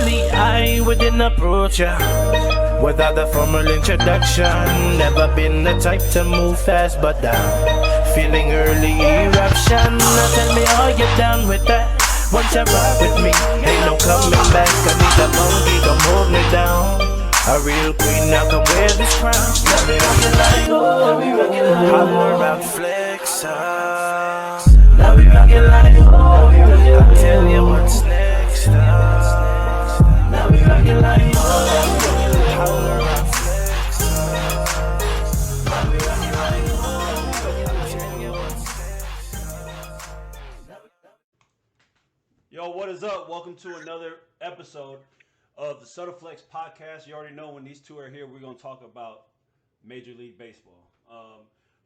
Normally I wouldn't approach ya without a formal introduction. Never been the type to move fast, but I'm feeling early eruption. Now tell me, are you down with that? Once you rock with me, ain't no coming back. I need a monkey, come hold me down. A real queen, now come wear this crown. Now we rockin' like, oh, holler out, flex up. Now we rockin' like, oh, I'll tell you what's next up. Now we rockin' like, oh, holler out, flex up. Now we rockin' like, oh, I'll tell you what's next up. Yo, what is up? Welcome to another episode of the Subtleflex podcast. You already know when these two are here, we're going to talk about Major League Baseball.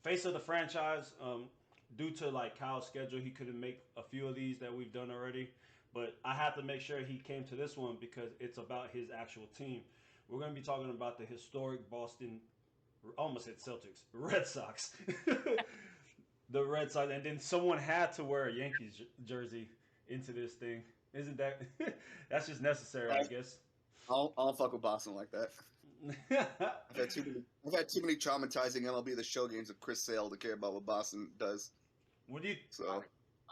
Face of the franchise, due to like Kyle's schedule, he couldn't make a few of these that we've done already. But I had to make sure he came to this one because it's about his actual team. We're going to be talking about the historic Boston, almost said Celtics, Red Sox. The Red Sox. And then someone had to wear a Yankees jersey into this thing. Isn't that that's just necessary, I guess. I don't fuck with Boston like that. I've had too many traumatizing MLB The Show games of Chris Sale to care about what Boston does. When you So I'm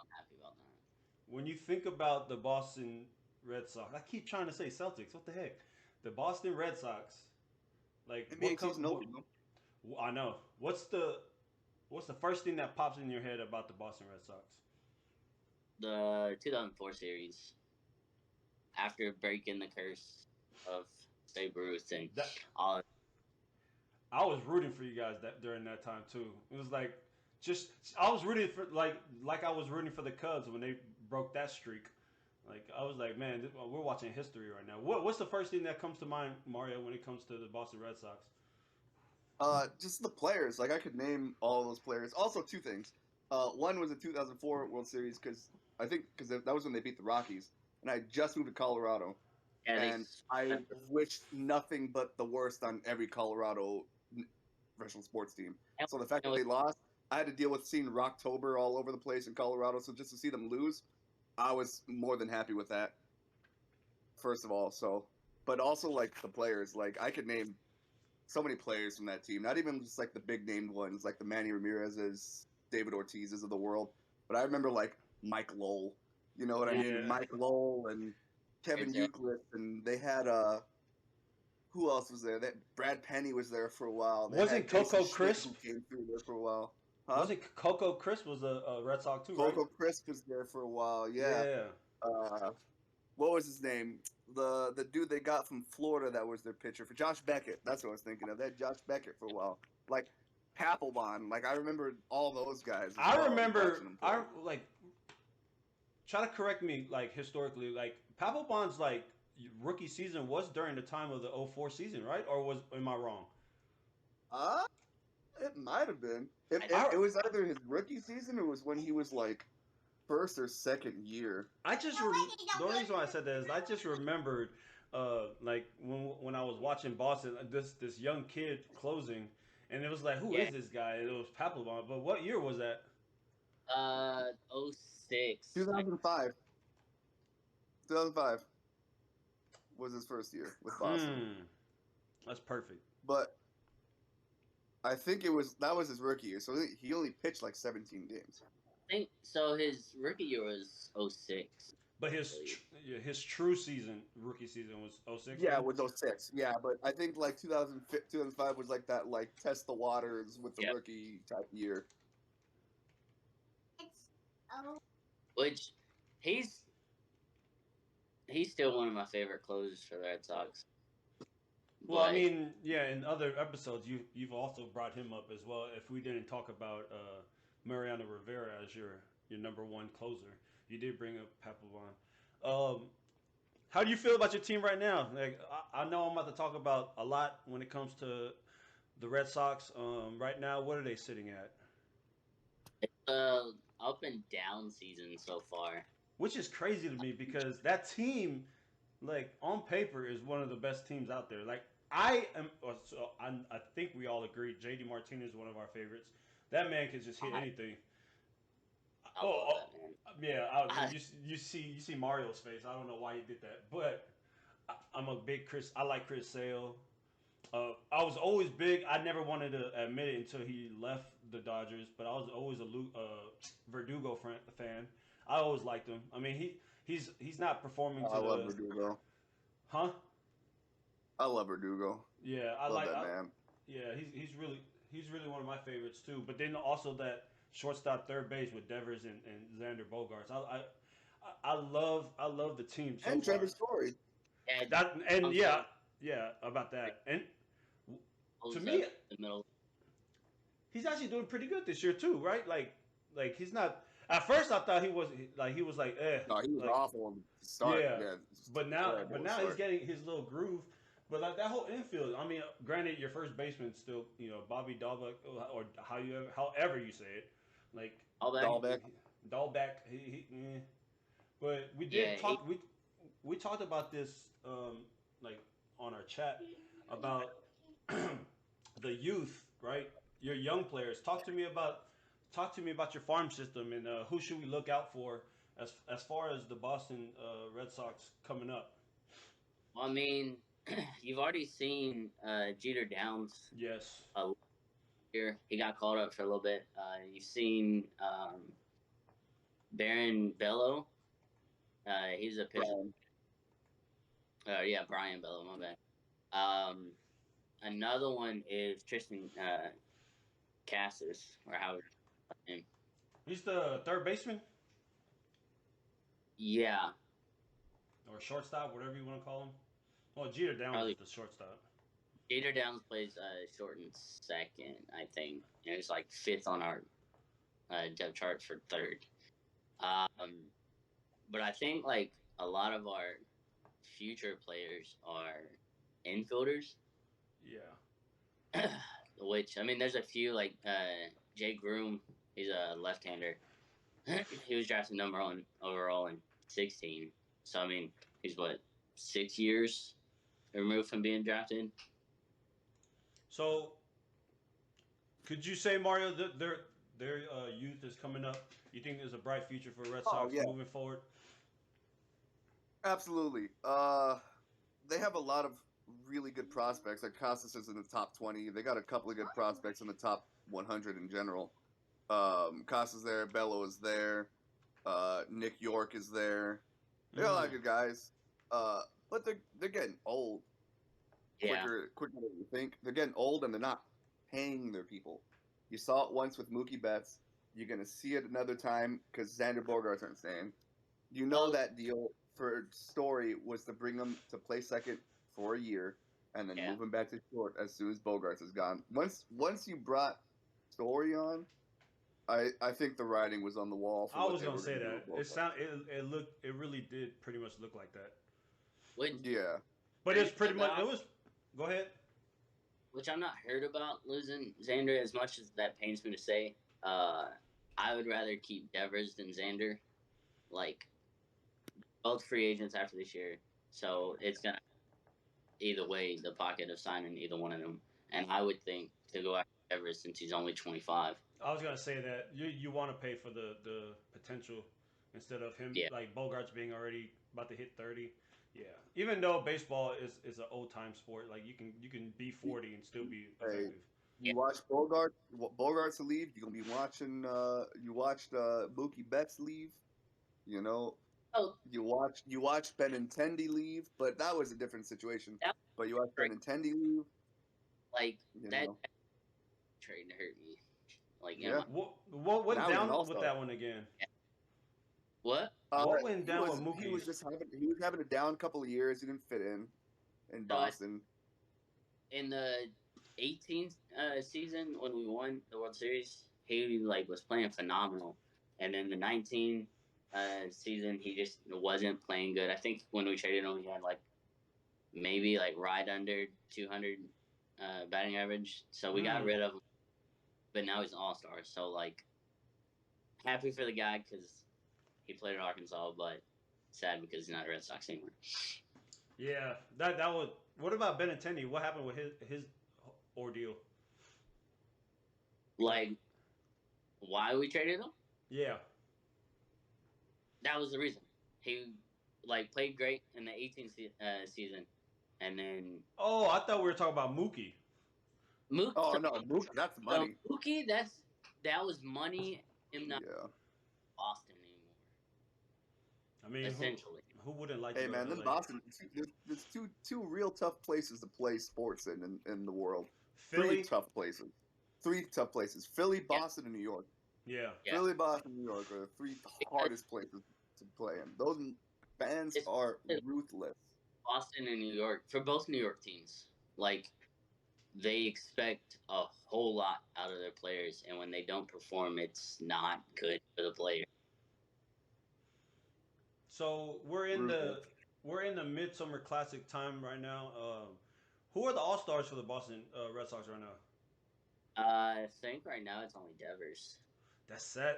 happy about that. when you think about the Boston Red Sox, I keep trying to say Celtics. What the heck? The Boston Red Sox. Like NBA what comes? season over, bro. I know. What's the first thing that pops in your head about the Boston Red Sox? The 2004 series, after breaking the curse of Babe Ruth and That, all, I was rooting for you guys during that time too. It was like just I was rooting for like I was rooting for the Cubs when they broke that streak. Like I was like, man, we're watching history right now. What's the first thing that comes to mind, Mario, when it comes to the Boston Red Sox? Just the players. Like I could name all those players. Also, two things. One was the 2004 World Series because that was when they beat the Rockies, and I just moved to Colorado, yeah, and I wished nothing but the worst on every Colorado professional sports team. So the fact that they lost, I had to deal with seeing Rocktober all over the place in Colorado. So just to see them lose, I was more than happy with that. First of all, but also like the players, like I could name so many players from that team. Not even just like the big named ones, like the Manny Ramirez's, David Ortiz's of the world, but I remember like Mike Lowell. You know what I mean? Mike Lowell and Kevin Euclid, and they had who else was there? That Brad Penny was there for a while. They Wasn't Coco Crisp? Who came through there for a while? Huh? Wasn't Coco Crisp was a Red Sox too, right? Coco Crisp was there for a while. Yeah. What was his name? The dude they got from Florida that was their pitcher for Josh Beckett. That's what I was thinking of. They had Josh Beckett for a while. Like Papelbon. Like I remember all those guys. I remember. I like. Try to correct me, like historically, like Papelbon's like rookie season was during the time of the 04 season, right? Or am I wrong? It might have been. It was either his rookie season or it was when he was like first or second year. The only reason why I said that is I just remembered, like when I was watching Boston, this young kid closing, and it was like, who is this guy? And it was Papelbon. But what year was that? 06. 2005. 2005 was his first year with Boston. That's perfect. But I think that was his rookie year, so he only pitched like 17 games. I think so. His rookie year was 06. But his true season, rookie season, was 06? Yeah, it was 06. Yeah, but I think like 2005 was like that, like test the waters with the rookie type year. Which he's still one of my favorite closers for the Red Sox. Well, I mean, yeah, in other episodes, you've also brought him up as well. If we didn't talk about Mariano Rivera as your number one closer, you did bring up Papelbon. How do you feel about your team right now? Like, I know I'm about to talk about a lot when it comes to the Red Sox. Right now, what are they sitting at? It's up and down season so far. Which is crazy to me because that team, like on paper, is one of the best teams out there. Like I think we all agree. JD Martinez is one of our favorites. That man can just hit anything. Yeah. You see Mario's face. I don't know why he did that, but I'm a big Chris. I like Chris Sale. I was always big. I never wanted to admit it until he left the Dodgers, but I was always a Verdugo fan. I always liked him. I mean, he's not performing to I love the Verdugo. huh. I love Verdugo. Yeah, Love that man. Yeah, he's really one of my favorites too. But then also that shortstop, third base with Devers and Xander Bogaerts. I love the team so And far. Trevor Story. Yeah, That and I'm yeah, yeah about that. And to me, the middle. he's actually doing pretty good this year too, right? Like he's not. At first, I thought he was like eh. No, he was like, awful to start. Yeah, Yeah, but now terrible to he's start. getting his little groove. But like that whole infield, I mean, granted, your first baseman still, Bobby Dahlbeck, or however you say it, like All that. Dahlbeck. Dahlbeck. But we Yeah, did talk. We talked about this, like on our chat about the youth, right? Your young players. Talk to me about your farm system and who should we look out for as far as the Boston Red Sox coming up. Well, I mean, you've already seen Jeter Downs Yes. here. He got called up for a little bit. You've seen Baron Bello. He's a pitcher. Brian Bello, my bad. Another one is Tristan Cassis, or how name. He's the third baseman Yeah, or shortstop, whatever you want to call him. Well, Jeter Downs Probably. is the shortstop. Jeter Downs plays short and second, I think. And he's like fifth on our depth chart for third. But I think like a lot of our future players are infielders. Yeah. Which I mean, there's a few like Jay Groom. He's a left-hander. He was drafted number 1 overall in 2016. So I mean, he's what 6 years removed from being drafted. So, could you say, Mario, that their youth is coming up? You think there's a bright future for Red Sox yeah. moving forward? Absolutely. They have a lot of really good prospects. Like Casas is in the top 20. They got a couple of good prospects in the top 100 in general. Casas there, Bello is there, Nick York is there. They got a lot of good guys. But they're getting old. Yeah. Quicker than you think. They're getting old and they're not paying their people. You saw it once with Mookie Betts. You're gonna see it another time because Xander Bogaerts aren't staying. You know that deal for Story was to bring him to play second for a year and then move him back to short as soon as Bogaerts is gone. Once you brought Story on, I think the writing was on the wall. For I what was they gonna were say gonna that. do. It really did pretty much look like that. Yeah. But it's pretty much it was. Go ahead. Which I'm not hurt about losing Xander as much as that pains me to say. I would rather keep Devers than Xander. Like, both free agents after this year. So it's going to, either way, the pocket of signing either one of them. And I would think to go after Devers since he's only 25. I was gonna say that you want to pay for the potential instead of him like Bogarts being already about to hit 30. Yeah, even though baseball is an old time sport, like you can be 40 and still be effective. You watch Bogarts leave. You're gonna be watching. You watched Mookie Betts leave. You know. Oh. You watched Benintendi leave, but that was a different situation. But you watched Benintendi leave. Like that trade hurt me. Like what went down with that one again? What? What went down with Mookie? He was having a down couple of years. He didn't fit in Boston. In the 18th season when we won the World Series, he was playing phenomenal, and in the 19 season he just wasn't playing good. I think when we traded him, he had maybe right under 200 batting average. So we got rid of him, but now he's an all-star. So happy for the guy because he played at Arkansas, but sad because he's not a Red Sox anymore. Yeah, that would. What about Benintendi? What happened with his ordeal? Why we traded him? Yeah, that was the reason. like played great in the 18th season, and then Oh, I thought we were talking about Mookie. Mook. Oh no, Mookie, that's money. Mookie, that was money. Him not Yeah. Boston anymore. I mean, Essentially, who wouldn't like Hey to go man, to then LA? Boston. There's two real tough places to play sports in the world. Philly? Three tough places. Philly, Yeah. Boston, and New York. Yeah. Yeah. Philly, Boston, New York are the three hardest places to play in. Those fans are ruthless. Boston and New York for both New York teams. Like they expect a whole lot out of their players, and when they don't perform, it's not good for the player. So Ruthless. we're in the midsummer classic time right now. Who are the all stars for the Boston Red Sox right now? I think right now it's only Devers. That's sad.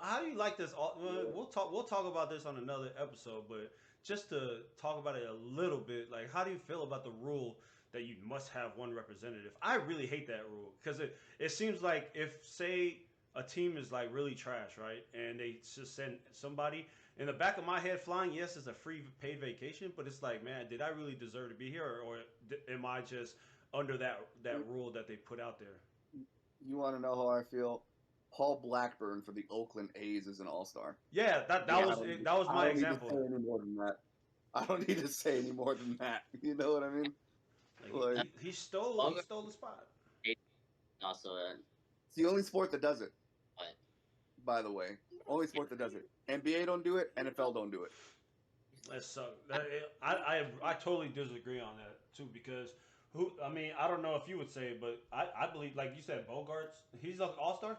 How do you like this? We'll talk. We'll talk about this on another episode. But just to talk about it a little bit, like, how do you feel about the rule that you must have one representative? I really hate that rule because it seems like if say a team is like really trash, right, and they just send somebody in the back of my head flying. Yes, it's a free paid vacation, but it's like, man, did I really deserve to be here, or am I just under that rule that they put out there? You want to know how I feel? Paul Blackburn for the Oakland A's is an all-star. Yeah, that was my example. I don't need to say any more than that. I don't need to say any more than that. You know what I mean? Like, he stole the spot. Also, It's the only sport that does it. What? By the way, only sport that does it. NBA don't do it. NFL don't do it. That sucks. I totally disagree on that too because I mean, I don't know if you would say it, but I believe, like you said, Bogarts. He's an all star.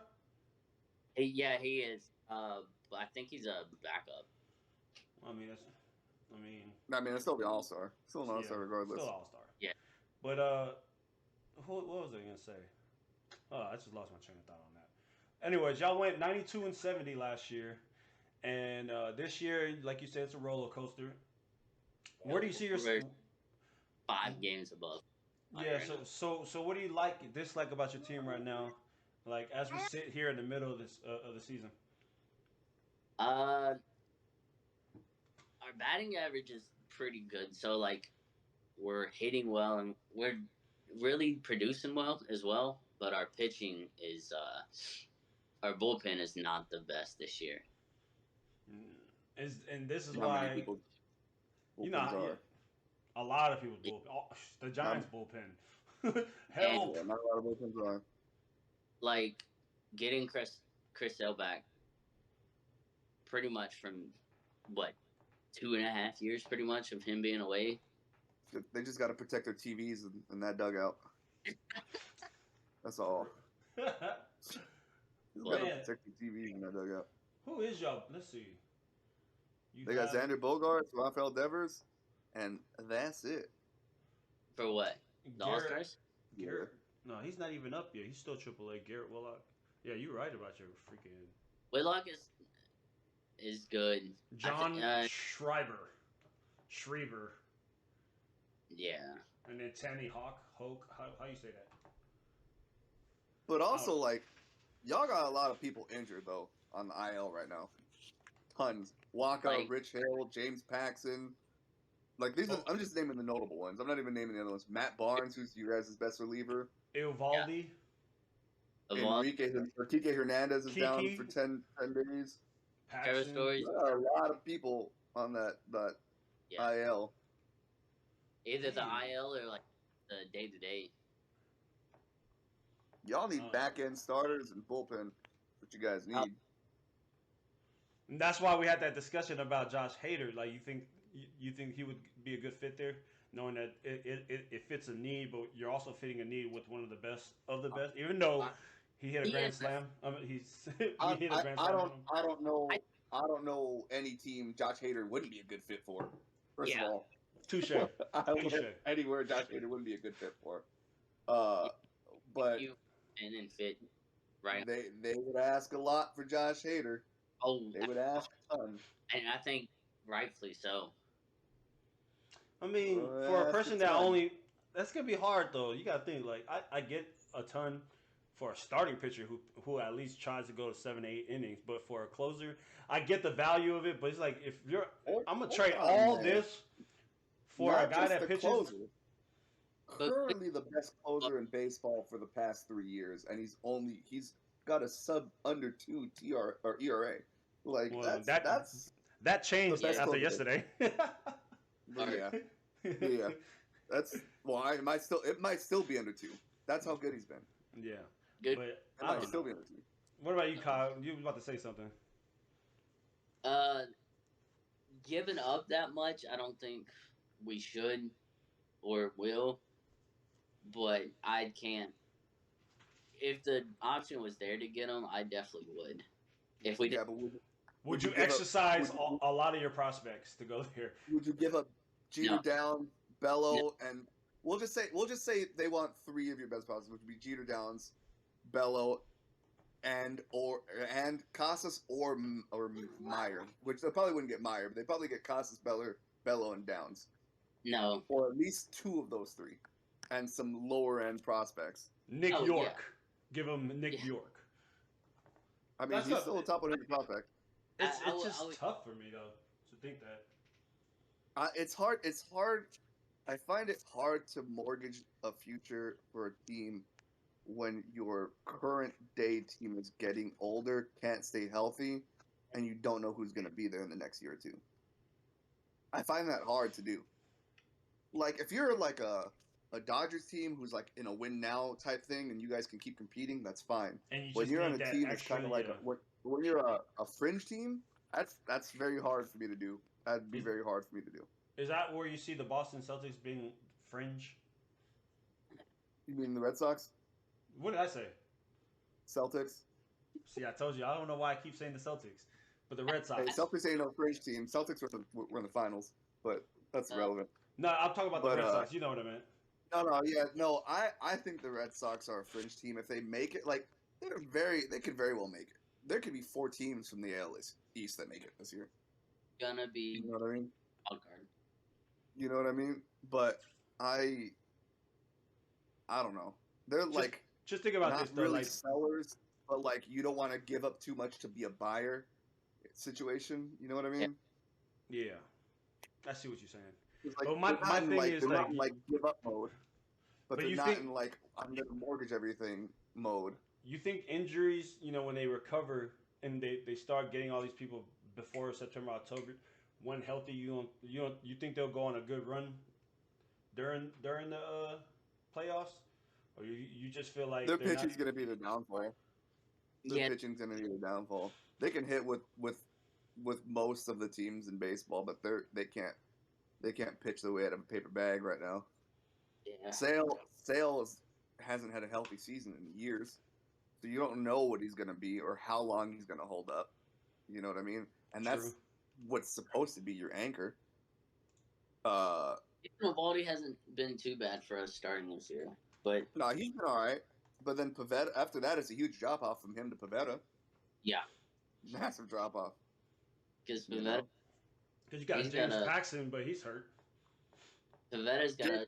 yeah, he is. But I think he's a backup. I mean, It's still the all-star. Still an all-star regardless. Still all star. Yeah. But what was I gonna say? Oh, I just lost my train of thought on that. Anyways, y'all went 92-70 last year, and this year, like you said, it's a roller coaster. Where do you see yourself? 5 games above. Yeah. So what do you dislike about your team right now? Like as we sit here in the middle of the season. Our batting average is pretty good. So like, we're hitting well and we're really producing well as well. But our pitching is our bullpen is not the best this year. And this is How why many people a lot of people's bullpen. Oh, the Giants bullpen. Help! Yeah, not a lot of bullpens are. Like getting Chris Sale back, pretty much from what 2.5 years, pretty much of him being away. They just got to protect their TVs in that dugout. That's all. Just got to protect the TVs in that dugout. Who is y'all? Let's see. They got Xander Bogaerts, Rafael Devers, and that's it. For what? The All-Stars? Garrett. No, he's not even up yet. He's still AAA. Garrett Willock. Yeah, you're right about your freaking. Whitlock is good. John Schreiber. Yeah. And then Tanny Hoke. How you say that? But also, like, y'all got a lot of people injured though on the IL right now. Tons. Waka, Rich Hill, James Paxton. Like these, I'm just naming the notable ones. I'm not even naming the other ones. Matt Barnes, who's you guys' best reliever. Eovaldi. Kike Hernandez is down for 10 days. Paxton. There are a lot of people on that IL. Either the IL or like the day-to-day. Y'all need back-end starters and bullpen. What you guys need. And that's why we had that discussion about Josh Hader. Like, you think he would be a good fit there, knowing that it fits a need, but you're also fitting a need with one of the best of the best. Even though he hit a grand slam, he hit a grand slam. I don't know any team Josh Hader wouldn't be a good fit for. First of all, touche. Anywhere Josh Hader wouldn't be a good fit for. But and then fit right. They would ask a lot for Josh Hader. Oh, they would ask a ton. And I think rightfully so. I mean, for a person that that's gonna be hard though. You gotta think, like, I get a ton for a starting pitcher who at least tries to go to 7 to 8 innings. But for a closer, I get the value of it. But it's like if you're, I'm gonna trade all this for Not a guy just that the pitches. closer. Currently the best closer in baseball for the past 3 years, and he's got a sub under 2 TR or ERA. Like Well, that's that changed the best after closer. yesterday. yeah. That's it might still be under 2. That's how good he's been. Yeah. Good. But It I might don't still know. be under 2. What about you, Kyle? You was about to say something. Giving up that much, I don't think we should or will. But I can't. If the option was there to get him, I definitely would. If we Yeah, did, but Would you give up- exercise would you- a lot of your prospects to go there? would you give up Jeter No. Downs, Bello, and we'll just say they want 3 of your best prospects, which would be Jeter Downs, Bello, and Casas or Meyer, which they probably wouldn't get Meyer, but they probably get Casas, Bello, and Downs, no. or at least 2 of those 3, and some lower end prospecects. Nick Oh, York. yeah. Give him Nick Yeah. York. I mean, That's he's not- still a top 100 prospect. It's I would- just tough for me though to think that. It's hard. It's hard. I find it hard to mortgage a future for a team when your current day team is getting older, can't stay healthy, and you don't know who's going to be there in the next year or 2. I find that hard to do. Like if you're like a Dodgers team who's like in a win now type thing, and you guys can keep competing, that's fine. And you When just you're on need a that team that's extra, kind of like yeah. when you're a fringe team, that's very hard for me to do. That'd be very hard for me to do. Is that where you see the Boston Celtics being fringe? You mean the Red Sox, What did I say? Celtics? See, I told you. I don't know why I keep saying the Celtics, but the Red Sox. Hey, Celtics ain't no fringe team. Celtics were in the finals, but that's irrelevant. No, I'm talking about the But, Red Sox. You know what I meant. No. I think the Red Sox are a fringe team if they make it. Like they could very well make it. There could be 4 teams from the AL East that make it this year. Gonna be You know what I mean? wild card. You know what I mean? But I don't know. They're like Just think about not this though. really Like, sellers, but like you don't want to give up too much to be a buyer situation. You know what I mean? yeah, I see what you're saying. It's like, But my they're not in, thing like, is, they're like, not in, like give up mode, but But they're you not think- in like I'm gonna mortgage everything mode. You think injuries, when they recover and they start getting all these people before September, October, when healthy, you think they'll go on a good run during the playoffs, or you just feel like Their they're pitching's not, gonna be the downfall. Their Yeah. pitching's gonna be the downfall. They can hit with most of the teams in baseball, but they can't pitch the way out of a paper bag right now. Yeah. Sales hasn't had a healthy season in years, so you don't know what he's gonna be or how long he's gonna hold up. You know what I mean? And that's True. what's supposed to be your anchor. Valdi hasn't been too bad for us starting this year, but No, he's been all right. But then Pavetta, after that, it's a huge drop off from him to Pavetta. yeah, Massive drop off. because You know? because you got He's James got a- Paxton, but he's hurt. Pavetta's got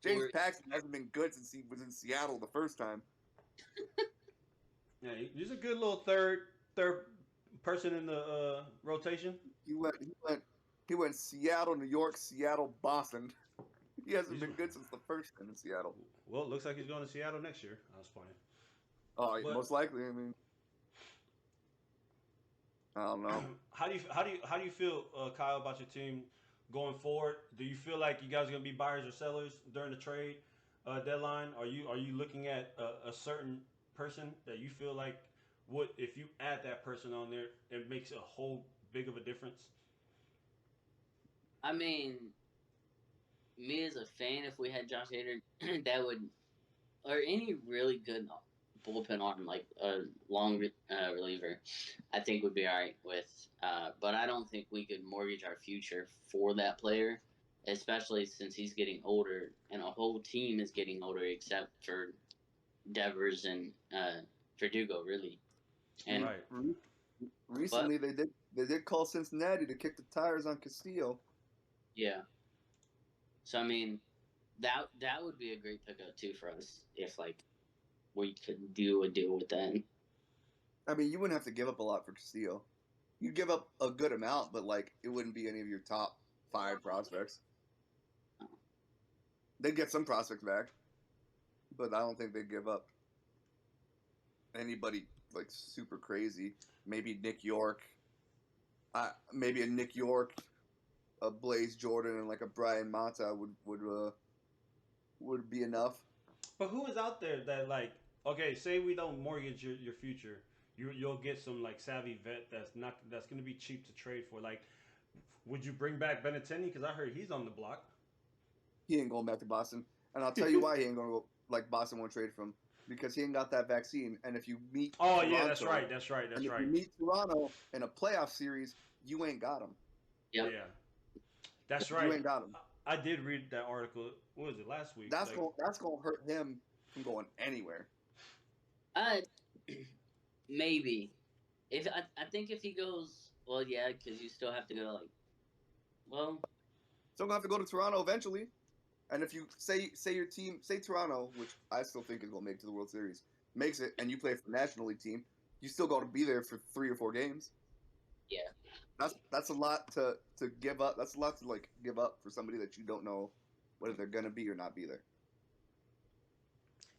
James or- Paxton hasn't been good since he was in Seattle the first time. Yeah, he's a good little third person in the rotation. He went Seattle, New York, Seattle, Boston. He hasn't been good since the first time in Seattle. Well, it looks like he's going to Seattle next year. I was funny. Oh, But- most likely. I mean, I don't know. How do you feel, Kyle, about your team going forward? Do you feel like you guys are gonna be buyers or sellers during the trade deadline? Are you looking at a certain person that you feel like would, if you add that person on there, it makes a whole big of a difference? I mean, me as a fan, if we had Josh Hader, that would, or any really good bullpen arm, like a long reliever, I think would be all right with. But I don't think we could mortgage our future for that player, especially since he's getting older and a whole team is getting older except for Devers and Verdugo, really. And Right. Recently, they did call Cincinnati to kick the tires on Castillo. yeah. So I mean, that would be a great pickup too for us if like we could do a deal with that. I mean, you wouldn't have to give up a lot for Castillo. You'd give up a good amount, but like it wouldn't be any of your top 5 prospects. They'd get some prospects back, but I don't think they'd give up anybody like super crazy. Maybe Nick York. Maybe a Nick York, a Blaze Jordan, and like a Brian Mata would be enough. But who is out there that like, okay, say we don't mortgage your future, you'll get some like savvy vet that's gonna be cheap to trade for. Like, would you bring back Benintendi? Because I heard he's on the block. He ain't going back to Boston, and I'll tell you why he ain't gonna go. Like Boston won't trade for him because he ain't got that vaccine. And if you meet, Oh Toronto, yeah, that's right. If you meet Toronto in a playoff series, you ain't got him. Yep. Yeah, that's right. You ain't got him. I did read that article. What was it last week? That's gonna hurt him from going anywhere. Maybe. I think if he goes, well, yeah, because you still have to go like, well, Still gonna have to go to Toronto eventually. And if you say your team, say Toronto, which I still think is gonna make it to the World Series, makes it, and you play for the National League team, you still got to be there for 3 or 4 games. yeah. That's a lot to give up. That's a lot to like give up for somebody that you don't know whether they're gonna be or not be there.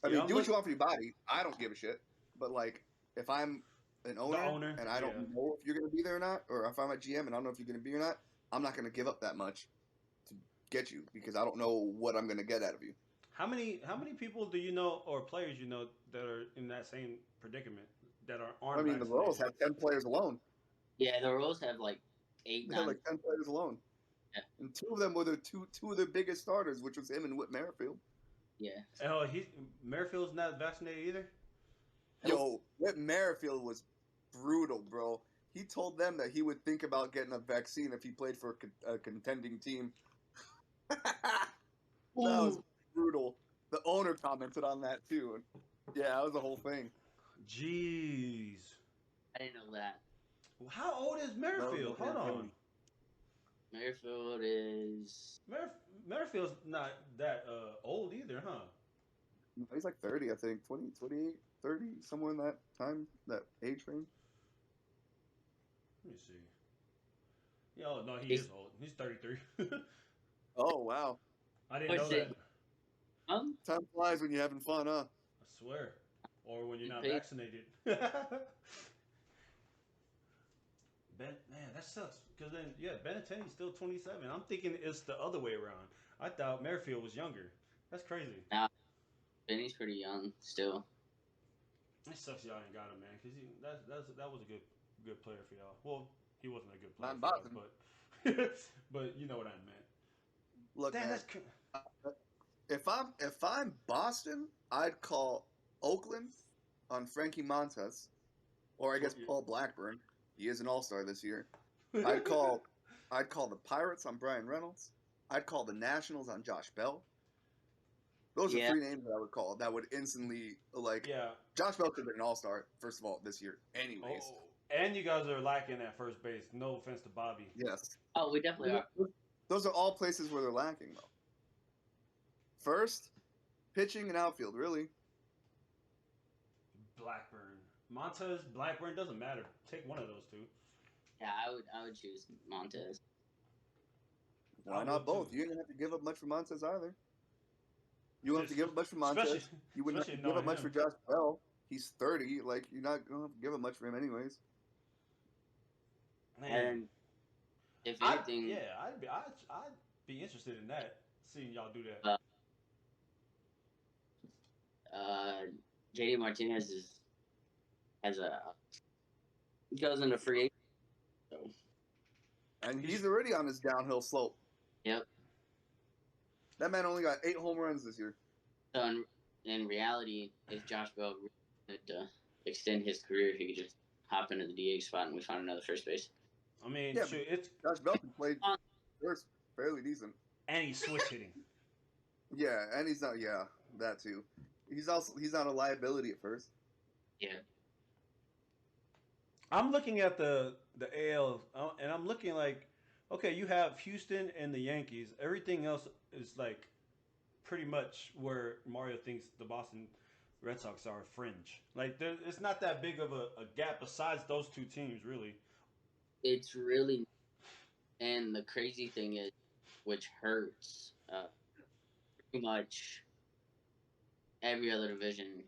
I mean, do what you want for your body. I don't give a shit. But like, if I'm an owner and I don't know if you're gonna be there or not, or if I'm a GM and I don't know if you're gonna be or not, I'm not gonna give up that much to get you because I don't know what I'm gonna get out of you. How many people do you know or players you know that are in that same predicament that aren't? I mean, the Royals have 10 players alone. Yeah, the Royals have like 8, They 9. have like 10 players alone. Yeah. And 2 of them were the two of their biggest starters, which was him and Whit Merrifield. Yeah. Oh, Merrifield's not vaccinated either. Yo, Whit Merrifield was brutal, bro. He told them that he would think about getting a vaccine if he played for a contending team. That was brutal. The owner commented on that too. Yeah, that was the whole thing. Jeez. I didn't know that. How old is Merrifield? Hold on. Merrifield is. Merrifield's not that old either, huh? He's like 30, I think. 20, 28, 30, somewhere in that time, that age range. Let me see. Yeah, oh, no, he is old. He's 33. Oh, wow. I didn't know that. Time flies when you're having fun, huh? I swear. Or when you're not Big. vaccinated. Man, that sucks. Because then, yeah, Benintendi's still 27. I'm thinking it's the other way around. I thought Merrifield was younger. That's crazy. Nah, Benny's pretty young still. It sucks y'all ain't got him, man. Because that was a good player for y'all. Well, he wasn't a good player Not for y'all, but but you know what I meant. Look, Damn, man, if I'm Boston, I'd call Oakland on Frankie Montas, or I guess Paul Blackburn. He is an all-star this year. I'd call the Pirates on Brian Reynolds. I'd call the Nationals on Josh Bell. Those are 3 names that I would call that would instantly Josh Bell could have been an all-star first of all this year, anyways. Oh, and you guys are lacking at first base. No offense to Bobby. Yes. Oh, we definitely are. Those are all places where they're lacking, though. First, pitching and outfield, really. Blackburn. Montes, Blackburn, doesn't matter. Take one of those 2. Yeah, I would choose Montez. Why not both? You didn't have to give up much for Montez either. You don't have to give up much for Montez. You wouldn't have to give up much for Josh Bell. He's 30. Like, you're not going to have to give up much for him anyways. Man. And if anything... I'd be interested in that, seeing y'all do that. JD Martinez goes into free agent. So. And he's already on his downhill slope. Yep. That man only got 8 home runs this year. So in reality, if Josh Bell wanted to extend his career, he could just hop into the DH spot and we find another first base. I mean, it's Josh Bell can play first fairly decent. And he's switch hitting. Yeah, and he's not. Yeah, that too. He's not a liability at first. Yeah. I'm looking at the AL, and I'm looking like, okay, you have Houston and the Yankees. Everything else is like pretty much where Mario thinks the Boston Red Sox are fringe. Like it's not that big of a gap besides those two teams, really. It's really, and the crazy thing is, which hurts, pretty much every other division.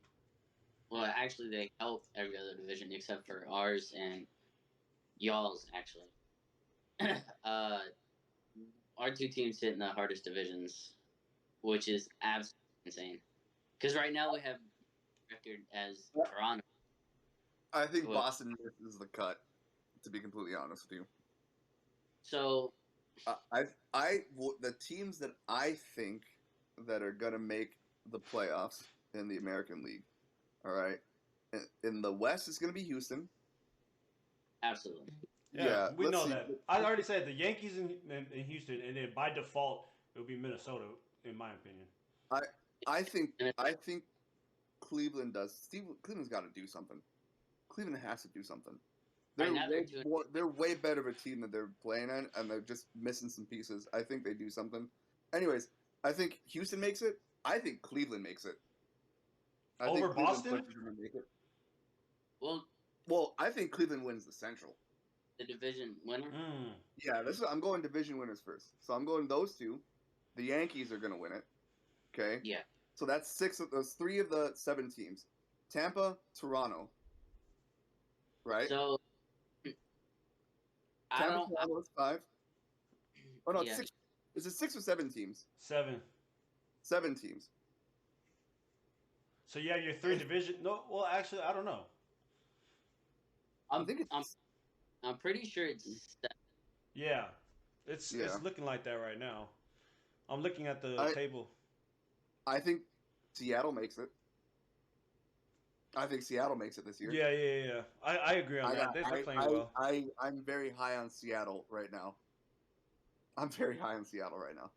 Well, actually, they help every other division except for ours and y'all's. Actually, uh, our two teams sit in the hardest divisions, which is absolutely insane. Because right now we have record as Toronto. I think Who- Boston is the cut. To be completely honest with you, So the teams that I think that are gonna make the playoffs in the American League. All right, in the West is gonna be Houston. absolutely, Yeah, we let's know see. that. I already said the Yankees in Houston, and then by default it will be Minnesota, in my opinion. I think Cleveland does. Cleveland's got to do something. Cleveland has to do something. Right now They're way better of a team than they're playing in, and they're just missing some pieces. I think they do something. Anyways, I think Houston makes it. I think Cleveland makes it. I Over think Cleveland Boston? pushes them to make it. well, Well, I think Cleveland wins the Central. the division winner. Yeah, I'm going division winners first. So I'm going those two. The Yankees are going to win it. Okay. Yeah. So that's six of those 3 of the 7 teams. Tampa, Toronto. Right. So I Tampa, don't. Toronto is 5. Oh no, Yeah. 6. Is it 6 or 7 teams? 7. 7 teams. So you have your 3 division. No, well, actually, I don't know. I think it's I'm pretty sure it's Yeah, it's Yeah. looking like that right now. I'm looking at the table. I think Seattle makes it. I think Seattle makes it this year. Yeah. I agree on that. They're playing well. I'm very high on Seattle right now. I'm very high on Seattle right now.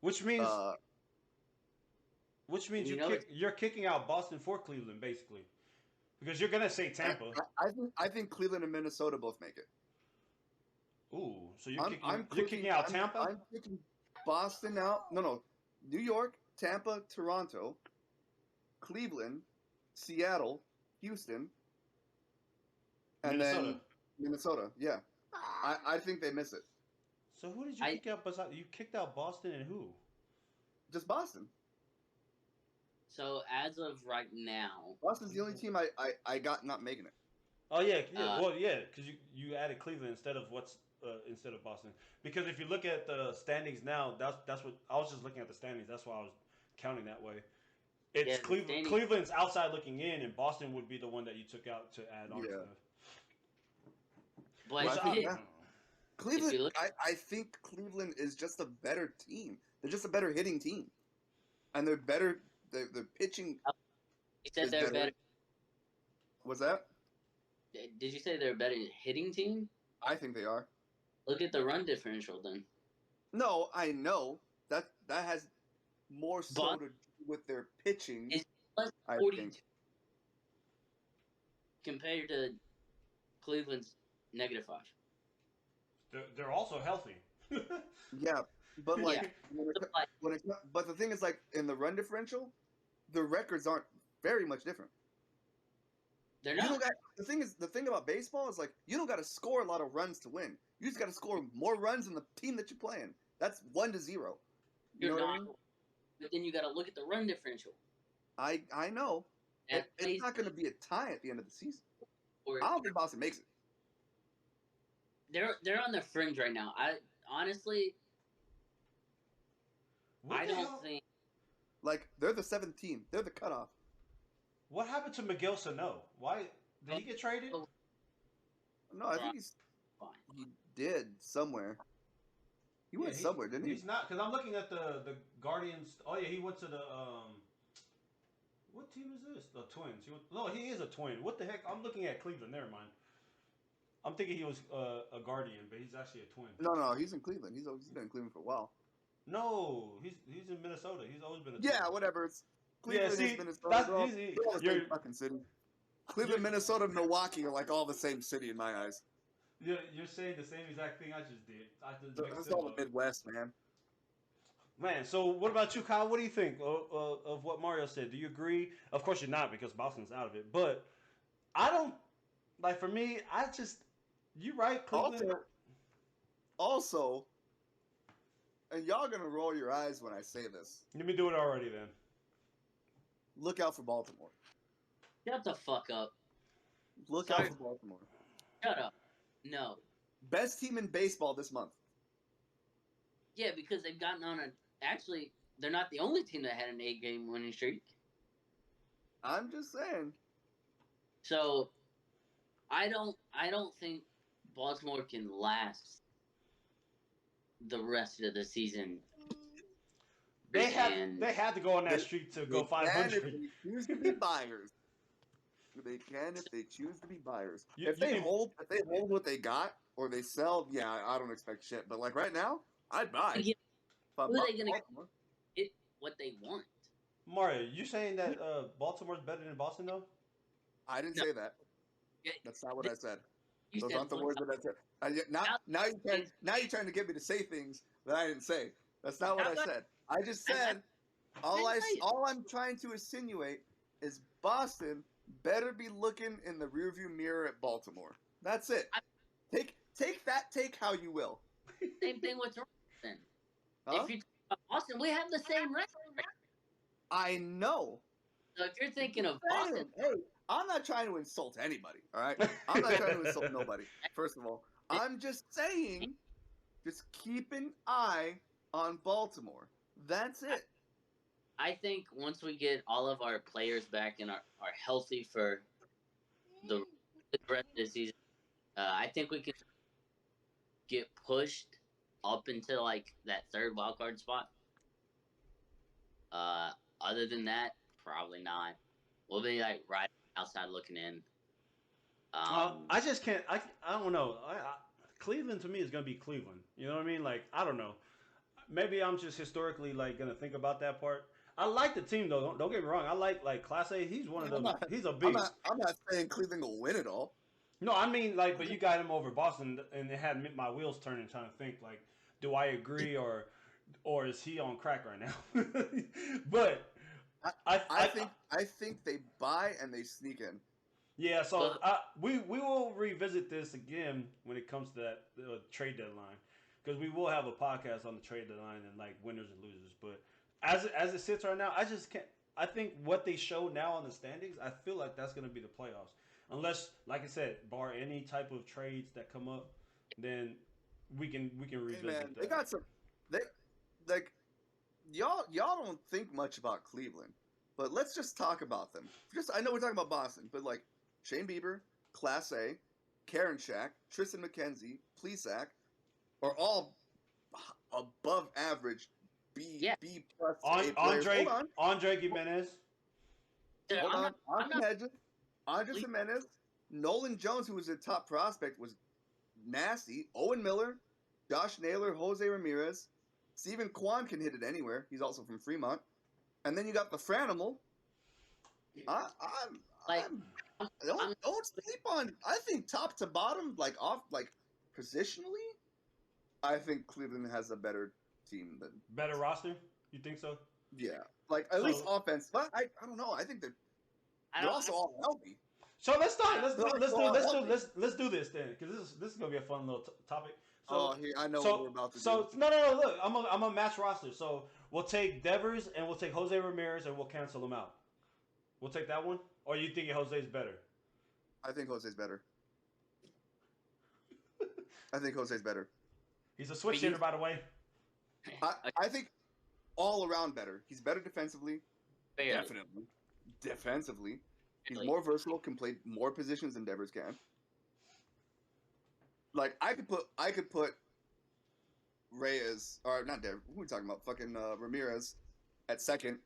Which means You know you're kicking out Boston for Cleveland, basically, because you're gonna say Tampa. I think Cleveland and Minnesota both make it. Ooh, so you're kicking out Tampa? I'm kicking Boston out. No. New York, Tampa, Toronto, Cleveland, Seattle, Houston, and then Minnesota. Yeah, I think they miss it. So who did you kick out? Besides, you kicked out Boston and who? Just Boston. So as of right now, Boston's the only team I got not making it. Oh yeah. Because you added Cleveland instead of Boston. Because if you look at the standings now, that's what I was just looking at the standings. That's why I was counting that way. It's Cleveland. Cleveland's outside looking in, and Boston would be the one that you took out to add on stuff. but Cleveland. I think Cleveland is just a better team. They're just a better hitting team, and they're better. The pitching. you said they're better. What's that? Did you say they're a better hitting team? I think they are. Look at the run differential then. No, I know that has more so to do with their pitching. It's plus I 42 think. compared to Cleveland's -5. They're also healthy. Yeah, but like, Yeah. but the thing is, like, in the run differential, the records aren't very much different. They're You not. don't got, the thing about baseball is, like, you don't got to score a lot of runs to win. You just got to score more runs than the team that you're playing. That's 1-0. You You're know not. what I mean? But then you got to look at the run differential. I know. And It's not going to be a tie at the end of the season. or- I don't think Boston makes it. They're on the fringe right now. I honestly, What I the don't hell? think. Like, they're the 7th team. They're the cutoff. What happened to Miguel Sano? Why did he get traded? No, I think he did somewhere. He went somewhere, didn't he? He's not, because I'm looking at the Guardians. Oh yeah, he went to the what team is this? The Twins. He is a Twin. What the heck? I'm looking at Cleveland. Never mind. I'm thinking he was a Guardian, but he's actually a Twin. No, he's in Cleveland. He's been in Cleveland for a while. No, he's in Minnesota. He's always been a Twin. Yeah, whatever. It's Cleveland, see, Minnesota. that's They're all easy. the same fucking city. Cleveland, Minnesota, Milwaukee are like all the same city in my eyes. You're saying the same exact thing I just did. That's all the Midwest, man. Man, so what about you, Kyle? What do you think of what Mario said? Do you agree? Of course you're not because Boston's out of it. But I don't like. For me, I just you right, Cleveland. Also, and y'all gonna roll your eyes when I say this. Let me do it already then. Look out for Baltimore. Shut the fuck up. Look Sorry. out for Baltimore. Shut up. No. Best team in baseball this month. Yeah, because they've gotten on a. Actually, they're not the only team that had an 8-game winning streak. I'm just saying. So, I don't think Baltimore can last the rest of the season. They had to go on that streak to go 500. If they choose to be buyers. They can if they choose to be buyers. If they hold what they got or they sell, yeah, I don't expect shit. But like right now, I'd buy. Yeah. Who are they gonna get what they want? Mario, you saying that Baltimore's better than Boston though? I didn't say that. That's not what I said. Those aren't the words that I said. Now you're trying to get me to say things that I didn't say. That's not what I said. I just said all I'm trying to insinuate is Boston better be looking in the rearview mirror at Baltimore. That's it. Take that take how you will. Same thing with Boston. Huh? If you talk about Boston, we have the same record. I know. So if you're thinking of Boston, Hey, I'm not trying to insult anybody, all right? I'm not trying to insult nobody, first of all. I'm just saying, just keep an eye on Baltimore. That's it. I think once we get all of our players back and are healthy for the rest of the season, I think we can get pushed up into like that third wild card spot. Other than that, probably not. We'll be like right outside looking in. I just can't. I don't know. Cleveland to me is gonna be Cleveland. You know what I mean? Like I don't know. Maybe I'm just historically like gonna think about that part. I like the team though. Don't get me wrong. I like Class A. He's one of them. He's a beast. I'm not saying Cleveland will win it all. No, I mean like, but you got him over Boston, and it had my wheels turning trying to think like, do I agree or is he on crack right now? But I think they buy and they sneak in. Yeah, so we will revisit this again when it comes to that trade deadline because we will have a podcast on the trade deadline and like winners and losers. But as it sits right now, I just can't. I think what they show now on the standings, I feel like that's going to be the playoffs. Unless, like I said, bar any type of trades that come up, then we can revisit. Hey man, that. they got some. They like y'all don't think much about Cleveland, but let's just talk about them. I know we're talking about Boston, but like Shane Bieber, Class A, Karen Shack, Tristan McKenzie, Plesac are all above average B plus A players. Andre Gimenez. Hold on. Andres Jimenez, Nolan Jones, who was a top prospect, was nasty. Owen Miller, Josh Naylor, Jose Ramirez, Stephen Kwan can hit it anywhere. He's also from Fremont. And then you got the Franimal. Don't sleep on. I think top to bottom, like positionally, I think Cleveland has a better team than Better roster? You think so? Yeah, like at least offense. But I don't know. I think they're also all healthy. So let's do this then because this is gonna be a fun little topic. So, I know what we're about to do. So no. Look, I'm a match roster. So we'll take Devers and we'll take Jose Ramirez and we'll cancel them out. We'll take that one. Or you think Jose's better? I think Jose's better. He's a switch hitter, by the way. I think all around better. He's better defensively. Definitely. Defensively. He's more versatile, can play more positions than Devers can. Like I could put Reyes or not Devers. Who are we talking about? Fucking Ramirez at second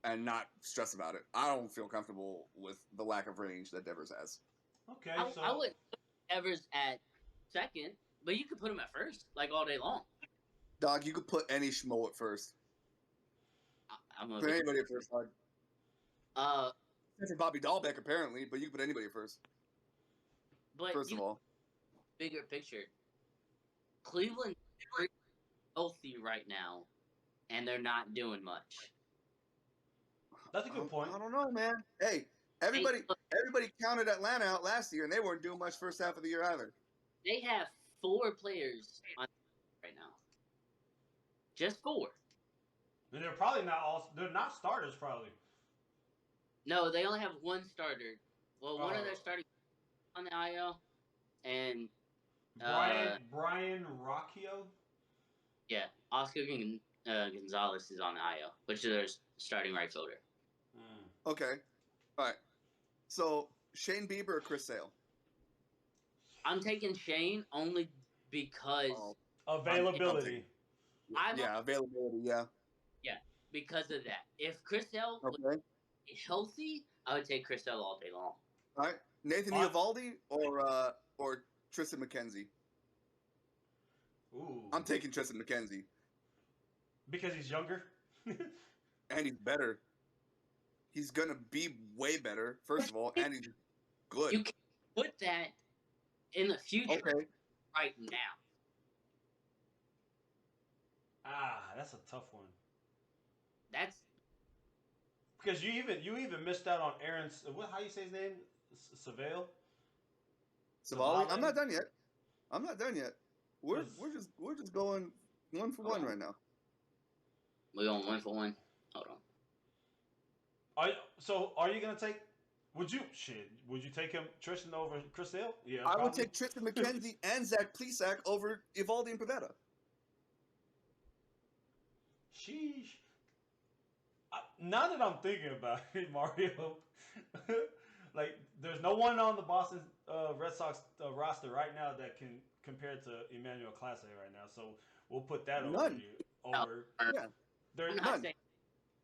and not stress about it. I don't feel comfortable with the lack of range that Devers has. Okay, I would put Devers at second, but you could put him at first, like all day long. Dog, you could put any schmo at first. Put anybody at first, dog. Except for Bobby Dahlbeck, apparently, but you can put anybody at first. But first of all, bigger picture, Cleveland is healthy right now and they're not doing much. That's a good point. I don't know, man. Hey, everybody counted Atlanta out last year, and they weren't doing much first half of the year either. They have 4 players on right now. Just 4. And they're probably not all. They're not starters, probably. No, they only have 1 starter. Well, one of Oh. their starting on the IL, and Brian Rocchio. yeah, Oscar Gonzalez is on the IL, which is their starting right fielder. Okay, all right. So Shane Bieber or Chris Sale? I'm taking Shane only because Availability. Availability. Yeah. because of that. If Chris Sale was Okay. healthy, I would take Chris Sale all day long. All right. Nathan What? Eovaldi or Tristan McKenzie? Ooh. I'm taking Tristan McKenzie, Because he's younger. and he's better. He's gonna be way better, first of all, and he's good. You can put that in the future Okay. right now. That's a tough one. That's Because you even missed out on Aaron's. How you say his name? Savale. Savali. Savali? I'm not done yet. We're Yes. just going one for one right now. we're going 1 for 1. Hold on. Are you gonna take? Would you take him Tristan over Chris Sale? Yeah, I would probably. take Tristan McKenzie and Zach Plesac over Eovaldi and Pivetta. Sheesh. Now that I'm thinking about it, Mario, like there's no one on the Boston Red Sox roster right now that can compare to Emmanuel Clase right now. So we'll put that None. over. Yeah. There's I'm not none. saying.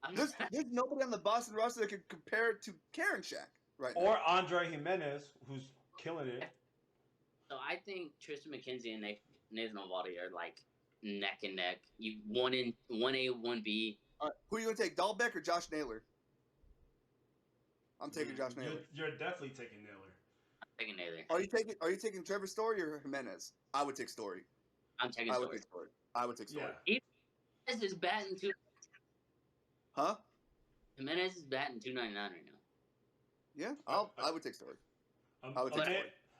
I'm There's not, nobody on the Boston roster that can compare it to Karen Shack right now. or Andre Jimenez, who's killing it. so I think Tristan McKenzie and Nathan Eovaldi are like neck and neck. You 1A, 1B. Who are you gonna take, Dahlbeck or Josh Naylor? I'm taking Josh Naylor. You're definitely taking Naylor. I'm taking Naylor. Are you taking Trevor Story or Jimenez? I would take Story. I'm taking I would Story. take Story. I would take Story. Yeah. Jimenez is batting two. Huh? Jimenez is batting 299 right now. Yeah. I would take Story. I would take Story.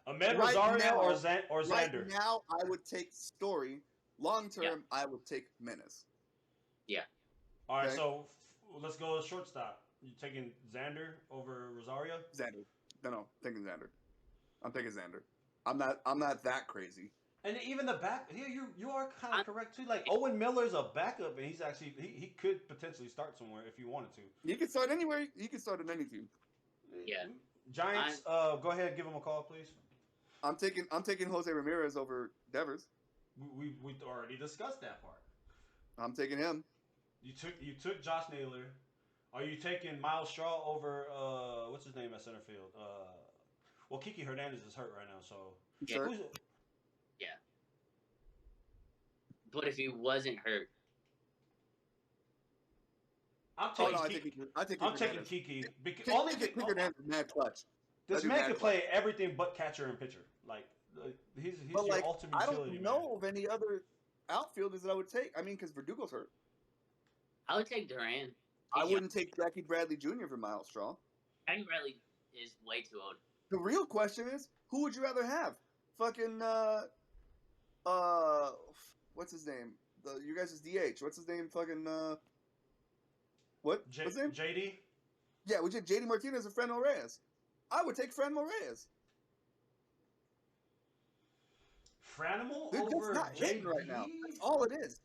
Ahmed Right Rosario now- or Xander. Right now, I would take Story. Long term, Yeah. I would take Menace. All right, Okay. so let's go shortstop. You taking Xander over Rosario? Xander. No, taking Xander. I'm taking Xander. I'm not that crazy. And even the back, yeah, you are kind of correct too. Like Owen Miller's a backup, and he's actually he could potentially start somewhere if you wanted to. You can start anywhere. You can start in any team. Yeah. Giants. Go ahead, give him a call, please. I'm taking Jose Ramirez over Devers. We already discussed that part. I'm taking him. You took Josh Naylor. Are you taking Miles Straw over what's his name at center field? Well, Kiki Hernandez is hurt right now, so Sure. who's- But if he wasn't hurt, I'm Oh taking no, Kiki. I take I'm taking Hernandez. Kiki because Kick only Hernandez is mad clutch. this That man dude can mad play everything but catcher and pitcher. Like he's But your like, ultimate I utility don't man. know of any other outfielders that I would take. I mean, because Verdugo's hurt. I would take Duran. I wouldn't take Jackie Bradley Jr. for Miles Straw. Jackie Bradley is way too old. The real question is, who would you rather have? Fucking what's his name? You guys' DH. What's his name? Fucking what's his name? JD. Yeah, we take JD Martinez or Fran Reyes. I would take Fran Reyes. Franimal They're just over not hitting JD. right now. That's all it is.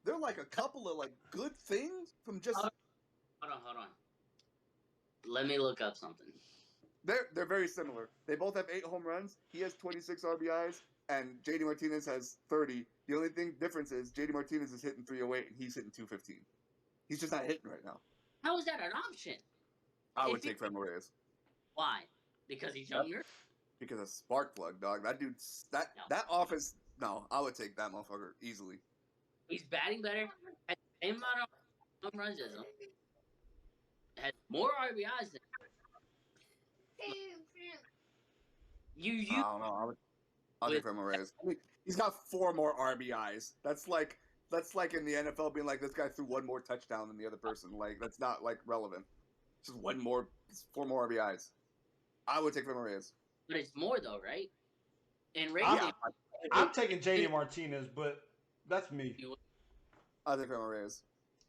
They're like a couple of like good things from just. Hold on. Let me look up something. They're very similar. They both have 8 home runs. He has 26 RBIs, and JD Martinez has 30. The only difference is JD Martinez is hitting 308 and he's hitting 215. He's just not hitting right now. How is that an option? I would If he- take Fran Reyes Why? Because he's Yep. younger? because of spark plug, dog. That dude's No. that offense. No, I would take that motherfucker easily. He's batting better. Has the same amount of home runs as him. Has more RBIs than you. I don't know. I'll take With- Fran Reyes. I mean, he's got 4 more RBIs. That's like that's like in the NFL being like, this guy threw one more touchdown than the other person. Like, that's not like relevant. Just 4 more RBIs. I would take Framil Reyes. But it's more though, right? And Reyes, Yeah, I'm taking JD Martinez, but that's me. I think Framil Reyes.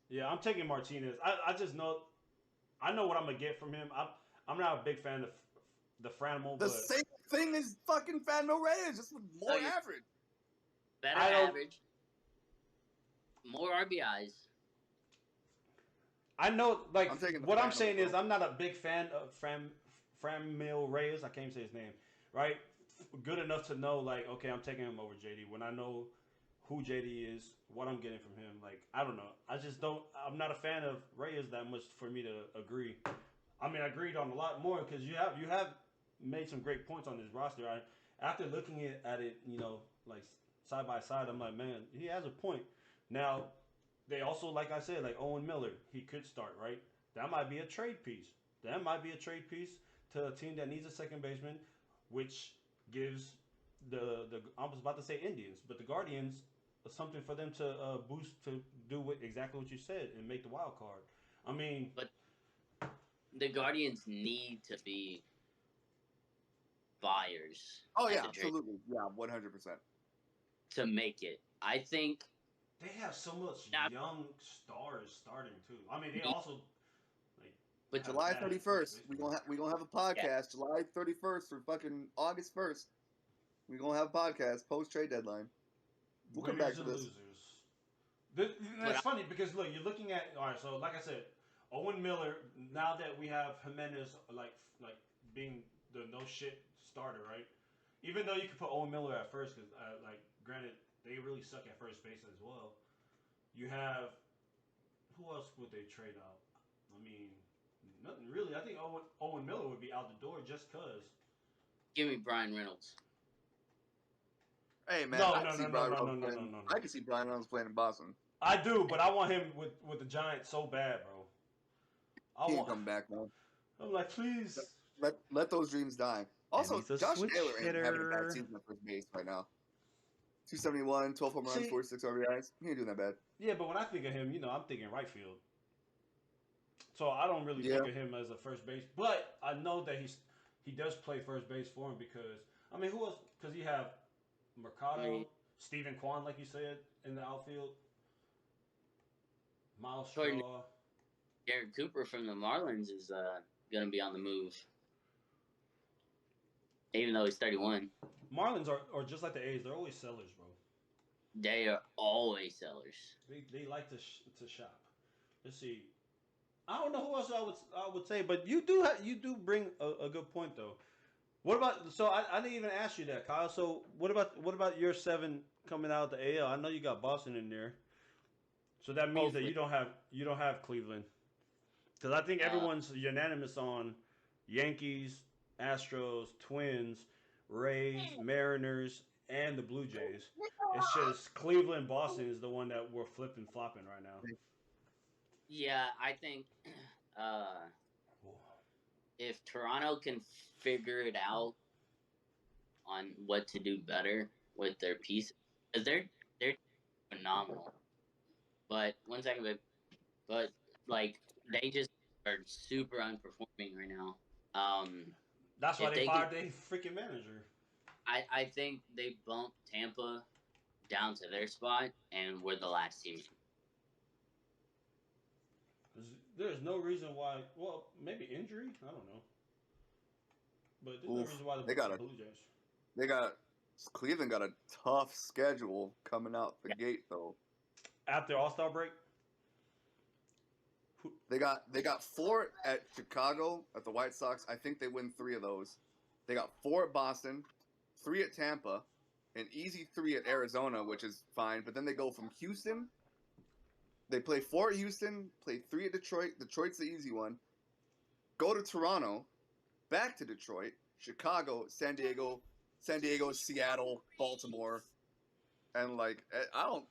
Yeah, I'm taking Martinez. I just know, I know what I'm gonna get from him. I'm not a big fan of the Franmil, The but same thing as fucking Framil Reyes, just with more So you- average. better I don't- average, more RBIs. I know, like, I'm taking the what I'm Franmil, saying bro. is I'm not a big fan of Franmil Reyes. I can't say his name, right? Good enough to know, like, okay, I'm taking him over JD when I know who JD is, what I'm getting from him. Like, I don't know. I just don't. I'm not a fan of Reyes that much for me to agree. I mean, I agreed on a lot more because you have made some great points on this roster. After looking at it, you know, like side by side, I'm like, man, he has a point. Now, they also, like I said, like Owen Miller, he could start, right? That might be a trade piece. That might be a trade piece to a team that needs a second baseman, which gives the I was about to say Indians, but the Guardians something for them to boost to do exactly what you said and make the wild card. I mean, But the Guardians need to be buyers. Oh at yeah, the trade absolutely. Yeah, 100%. to make it. I think they have so much Now- young stars starting too. I mean, they also like But have July bad 31st, first we baseman. gonna have a podcast. July 31st or fucking August 1st, we gonna have a podcast post trade deadline. We'll come back Winners to and this. losers. That's funny because look, you're looking at all right. So like I said, Owen Miller. Now that we have Jimenez like being the no shit starter, right? Even though you could put Owen Miller at first, because like granted they really suck at first base as well. You have who else would they trade out? I mean, nothing really. I think Owen Miller would be out the door just cause. give me Brian Reynolds. Hey man, No, I no, can see no, Brian no, Reynolds no, no, playing- no, no. I can see Brian Reynolds playing in Boston. I do, but I want him with the Giants so bad, bro. I He ain't want. coming back, man. I'm like, please. Let those dreams die. Also, he's a Josh switch Taylor ain't having a hitter. bad season at first base right now. 271, 12 home runs, See- 46 RBIs. He ain't doing that bad. Yeah, but when I think of him, you know, I'm thinking right field. So I don't really Yeah. think of him as a first base, but I know that he does play first base for him because I mean, who else? Because you have Mercado, Right. Stephen Kwan, like you said, in the outfield, Miles Jordan. Straw. Garrett Cooper from the Marlins is going to be on the move. Even though he's 31. Marlins are just like the A's; they're always sellers, bro. They are always sellers. They like to shop. Let's see. I don't know who else I would say, but you do bring a good point though. What about so I didn't even ask you that, Kyle. So what about your 7 coming out of the AL? I know you got Boston in there, so that means that Hopefully. you don't have Cleveland, because I think everyone's unanimous on Yankees, Astros, Twins, Rays, Mariners, and the Blue Jays. It's just Cleveland, Boston is the one that we're flipping flopping right now. Yeah, I think if Toronto can figure it out on what to do better with their pieces, because they're phenomenal. But one second, babe. But like they just are super unperforming right now. That's why If they they fired their freaking manager. I think they bumped Tampa down to their spot, and we're the last team. There's no reason why. Well, maybe injury. I don't know. But there's no Oof, reason why they got Blue Jays. Cleveland got a tough schedule coming out the gate though. After All-Star break. They got 4 at Chicago at the White Sox. I think they win 3 of those. They got 4 at Boston, 3 at Tampa, an easy 3 at Arizona, which is fine. But then they go from Houston. They play 4 at Houston, play 3 at Detroit. Detroit's the easy one. Go to Toronto, back to Detroit, Chicago, San Diego, Seattle, Baltimore, and like I don't.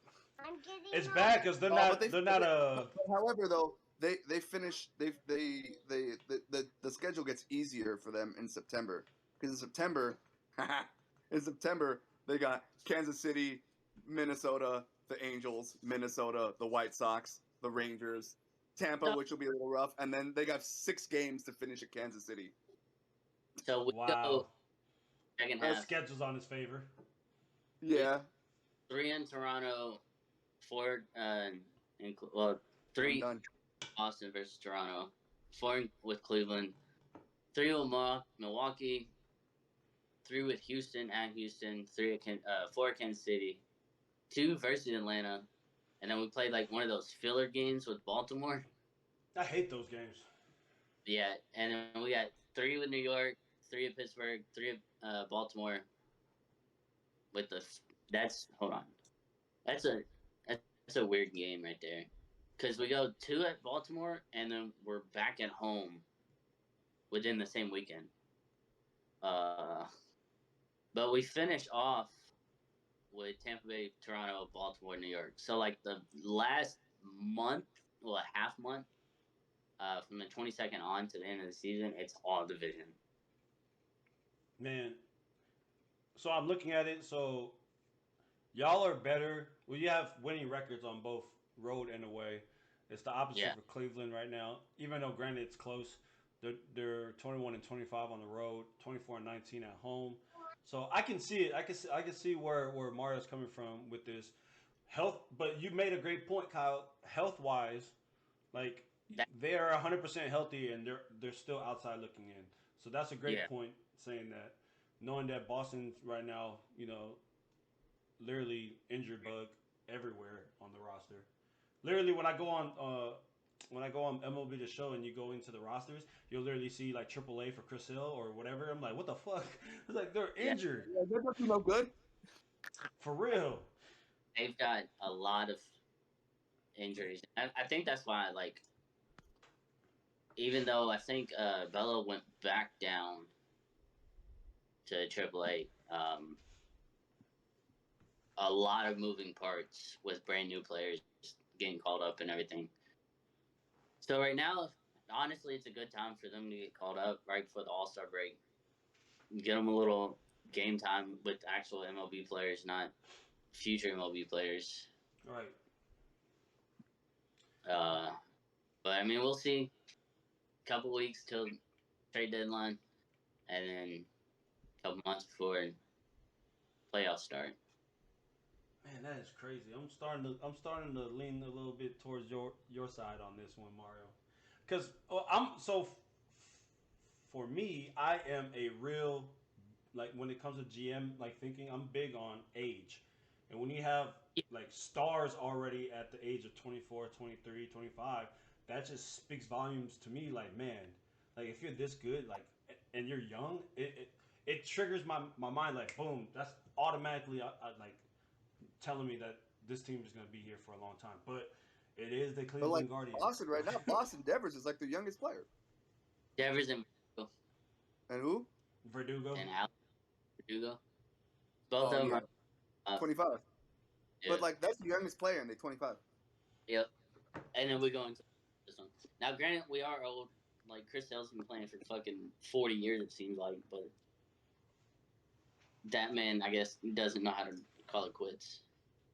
It's bad because they're not. They're not a. However, though, they finish. The schedule gets easier for them in September because in September they got Kansas City, Minnesota, the Angels, Minnesota, the White Sox, the Rangers, Tampa, which will be a little rough, and then they got 6 games to finish at Kansas City. So we go second That half. schedule's on his favor. Yeah. 3 in Toronto, 4 3 I'm done. Boston versus Toronto, 4 with Cleveland, 3 with Milwaukee, 3 with Houston at Houston, 4 at Kansas City, 2 versus Atlanta, and then we played like one of those filler games with Baltimore. I hate those games. Yeah, and then we got 3 with New York, 3 at Pittsburgh, 3 at Baltimore. With that's a weird game right there, because we go 2 at Baltimore and then we're back at home within the same weekend. But we finish off with Tampa Bay, Toronto, Baltimore, New York. So like the last month, well, a half month, from the 22nd on to the end of the season, it's all division. Man, so I'm looking at it. So y'all are better. Well, you have winning records on both road and away. It's the opposite for Cleveland right now. Even though, granted, it's close. They're 21 and 25 on the road, 24 and 19 at home. So I can see it. I can see where Mario's coming from with this health. But you made a great point, Kyle. Health wise, like they are 100% healthy and they're still outside looking in. So that's a great point saying that. Knowing that Boston's right now, literally injured bug everywhere on the roster. Literally, when I go on MLB The Show and you go into the rosters, you'll literally see like AAA for Chris Hill or whatever. I'm like, what the fuck? It's like they're injured. Yeah, they're looking no good. For real. They've got a lot of injuries. I think that's why, like, even though I think Bello went back down to AAA, a lot of moving parts with brand new players getting called up and everything. So right now, honestly, it's a good time for them to get called up right before the All-Star break. Get them a little game time with actual MLB players, not future MLB players. Right. But I mean, we'll see. Couple weeks till trade deadline, and then a couple months before playoffs start. Man, that is crazy. I'm starting to lean a little bit towards your side on this one, Mario, because for me, I am a real, like, when it comes to GM, like, thinking, I'm big on age, and when you have like stars already at the age of 24, 23, 25, that just speaks volumes to me. Like, man, like if you're this good, like, and you're young, it triggers my mind. Like, boom, that's automatically like telling me that this team is going to be here for a long time. But it is the Cleveland Guardians. Boston right now, Boston Devers is like their youngest player. Devers and who? Verdugo. And Alex Verdugo. Both of them are 25. Yeah. But like that's the youngest player and they're 25. Yep. And then we go into this one. Now, granted, we are old. Like, Chris Sale's been playing for fucking 40 years, it seems like. But that man, I guess, doesn't know how to call it quits.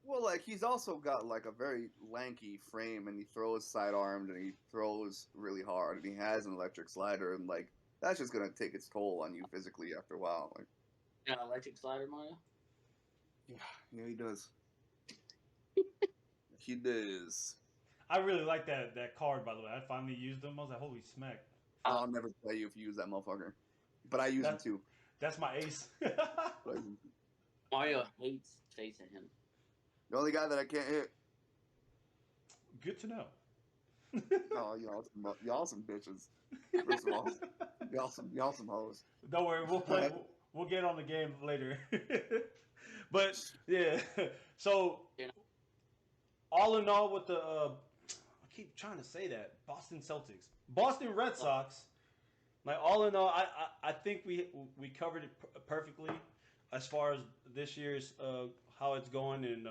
Well, like he's also got like a very lanky frame, and he throws sidearmed, and he throws really hard, and he has an electric slider, and like that's just gonna take its toll on you physically after a while. Like, You know, electric slider, Mario? yeah, he does. He does. I really like that card, by the way. I finally used them. I was like, holy smack. I'll never play you if you use that motherfucker, but I use him too. That's my ace. Mario hates facing him. The only guy that I can't hit. Good to know. Oh, y'all some bitches. First of all, y'all some hoes. Don't worry, we'll play. We'll get on the game later. But yeah, so all in all, with the I keep trying to say that Boston Red Sox. Like, all in all, I think we covered it perfectly as far as this year's how it's going and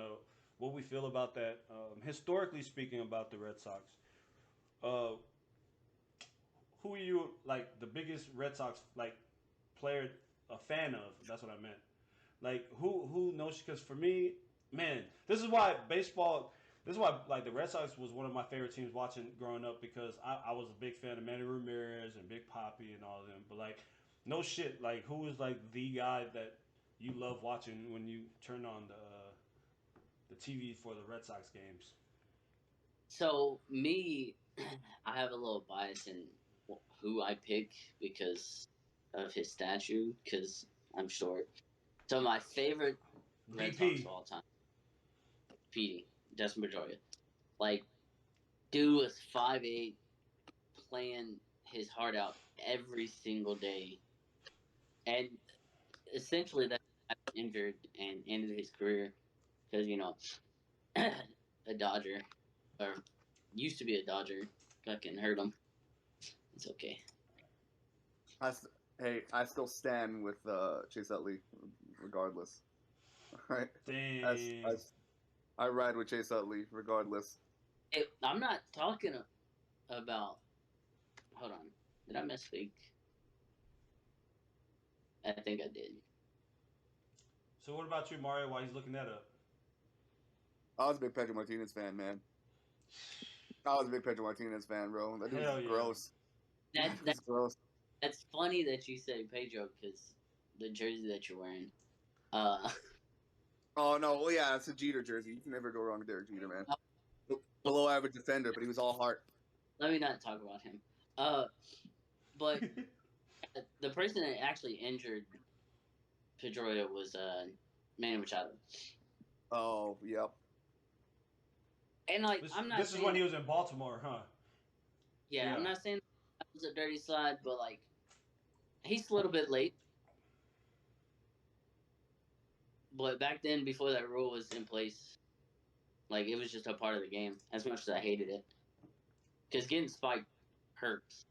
what we feel about that. Historically speaking, about the Red Sox, who are you, like, the biggest Red Sox like player, a fan of? That's what I meant. Like, who knows? Because for me, man, this is why baseball. This is why like the Red Sox was one of my favorite teams watching growing up because I was a big fan of Manny Ramirez and Big Papi and all of them. But like, no shit. Like, who is like the guy that you love watching when you turn on the TV for the Red Sox games? So me, I have a little bias in who I pick because of his stature. Because I'm short. So my favorite Red Sox of DP. all time, PD, Justin Pedroia. Like, dude was 5'8", playing his heart out every single day, and essentially that got injured and ended his career because a Dodger or used to be a Dodger fucking hurt him. It's okay. Hey, I still stand with Chase Utley, regardless. Right? Dang. I ride with Chase Utley, regardless. I'm not talking about. Hold on. Did I misspeak? I think I did. So what about you, Mario? While he's looking that up? I was a big Pedro Martinez fan, man. I was a big Pedro Martinez fan, bro. That dude Hell was yeah. gross. That's gross. That's funny that you say Pedro because the jersey that you're wearing. Oh no, well yeah, it's a Jeter jersey. You can never go wrong with Derek Jeter, man. Below average defender, but he was all heart. Let me not talk about him. But the person that actually injured Pedroia was Manny Machado. Oh, yep. And like, This, I'm not. this is when he was in Baltimore, huh? Yeah, I'm not saying that was a dirty slide, but like, he's a little bit late. But back then, before that rule was in place, like it was just a part of the game. As much as I hated it, because getting spiked hurts.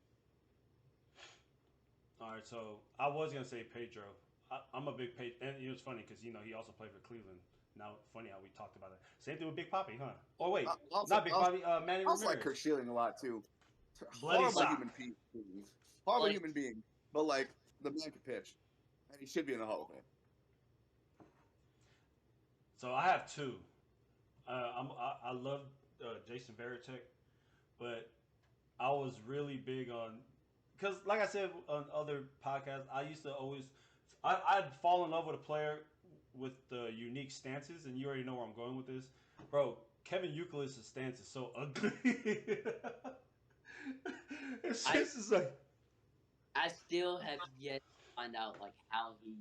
All right, so I was gonna say Pedro. I'm a big Pedro, and it was funny because he also played for Cleveland. Now, funny how we talked about it. Same thing with Big Papi, huh? Oh wait, not Big Papi. Manny I also Ramirez. like Kurt Schilling a lot too. Bloody Horrible sock. human being. Horrible human being. But like the man can pitch, and he should be in the Hall of Fame. So I have two. I love Jason Varitek, but I was really big on because, like I said on other podcasts, I used to always I'd fall in love with a player with the unique stances, and you already know where I'm going with this, bro. Kevin Youkilis' stance is so ugly. It's just like I still have yet to find out like how he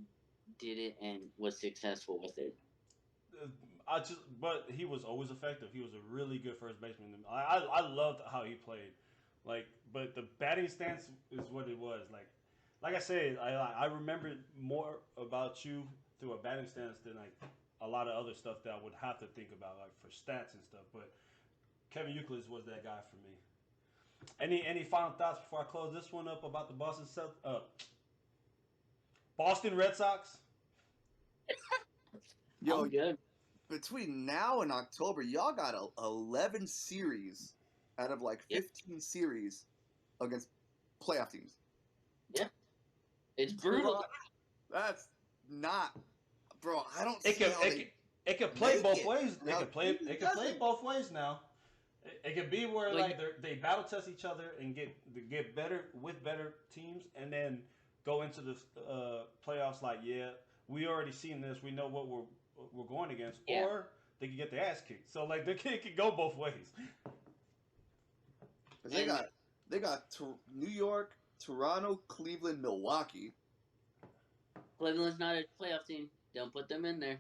did it and was successful with it. but he was always effective. He was a really good first baseman. I loved how he played. Like, but the batting stance is what it was. Like I said, I remember more about you through a batting stance than like a lot of other stuff that I would have to think about, like for stats and stuff. But Kevin Youkilis was that guy for me. Any final thoughts before I close this one up about the Boston Red Sox? Yo, I'm good. between now and October, y'all got 11 series out of like 15 series against playoff teams. Yeah, it's brutal. That's not, bro. I don't It see can how it can play make both it. ways. It Now, can play it play doesn't. both ways now. It can be where Well, like they battle test each other and get better with better teams, and then go into the playoffs like, yeah, we already seen this. We know what we're going against, Yeah. or they can get their ass kicked. So like it can go both ways. They got New York, Toronto, Cleveland, Milwaukee. Cleveland's not a playoff team. Don't put them in there.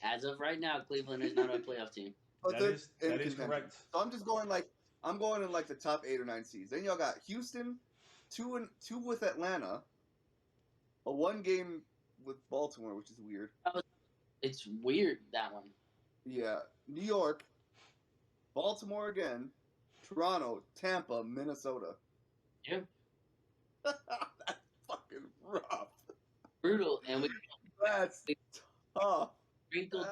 As of right now, Cleveland is not a playoff team. But That they're is in that is contention. correct. So I'm just going like I'm going in like the top 8 or 9 seeds. Then y'all got Houston, two with Atlanta, a 1 game with Baltimore, which is weird. It's weird, that one. Yeah, New York, Baltimore again, Toronto, Tampa, Minnesota. Yeah. That's fucking rough. Brutal. And we That's tough. sprinkled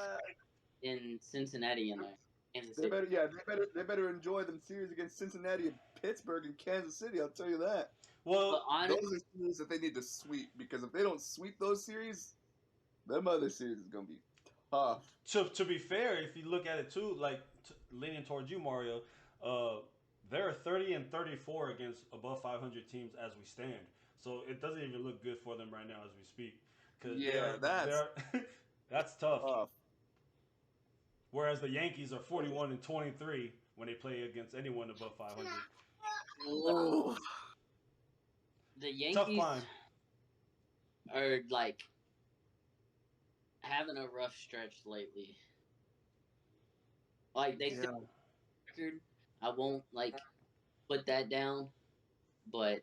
in Cincinnati in there. Kansas They City. they better enjoy them series against Cincinnati and Pittsburgh and Kansas City. I'll tell you that. Well, But honestly, Those are series that they need to sweep because if they don't sweep those series, them other series is gonna be tough. To be fair, if you look at it too, like leaning towards you, Mario, they're 30 and 34 against above 500 teams as we stand. So it doesn't even look good for them right now as we speak. That's tough. Whereas the Yankees are 41 and 23 when they play against anyone above 500. Whoa. The Yankees Tough climb. are like having a rough stretch lately. Like they still record. I won't like put that down, but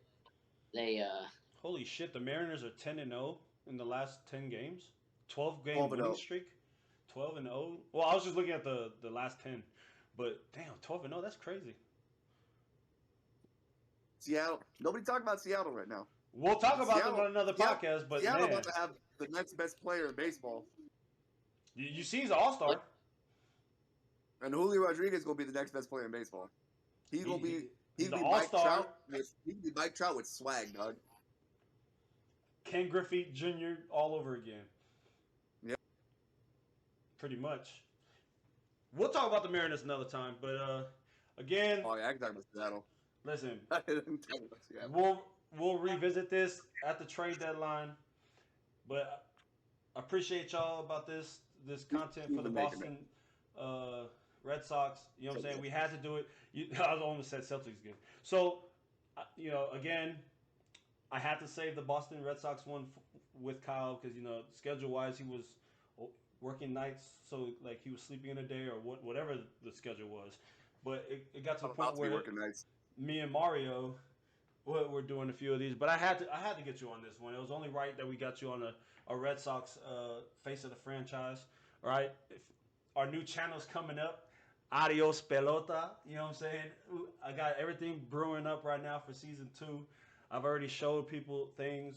they Holy shit, the Mariners are 10 and 0 in the last 10 games. 12-game winning streak. 12 and 0. Well, I was just looking at the last 10. But damn, 12 and 0, that's crazy. Seattle. Nobody talking about Seattle right now. We'll talk about them on another podcast, but Seattle man, about to have the next best player in baseball. You see he's an all-star. And Julio Rodriguez is gonna be the next best player in baseball. He's gonna be Mike Trout. He'll be Mike Trout with swag, dog. Ken Griffey Jr. all over again. Yep. Pretty much. We'll talk about the Mariners another time, but again. Oh yeah, I can talk about Seattle. Listen, I didn't talk about Seattle. we'll revisit this at the trade deadline, but I appreciate y'all about this content for the Boston Red Sox. You know what I'm saying? We had to do it. I almost said Celtics again. So, again, I had to save the Boston Red Sox one with Kyle because, schedule-wise, he was working nights, so, like, he was sleeping in a day or whatever the schedule was. But it got to the point where me and Mario were doing a few of these. But I had to get you on this one. It was only right that we got you on a Red Sox face of the franchise. All right? Our new channel's coming up. Adios Pelota. You know what I'm saying? I got everything brewing up right now for season 2. I've already showed people things.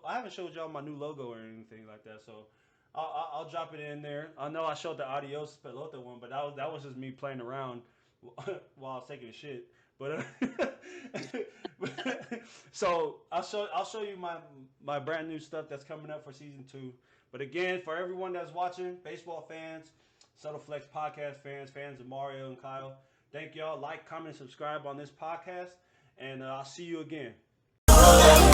I haven't showed y'all my new logo or anything like that, so I'll drop it in there. I know I showed the Adios Pelota one, but that was just me playing around while I was taking a shit. But so I'll show you my brand new stuff that's coming up for season 2. But again, for everyone that's watching, baseball fans, Subtle Flex podcast fans of Mario and Kyle, thank y'all. Like, comment, subscribe on this podcast, and I'll see you again. How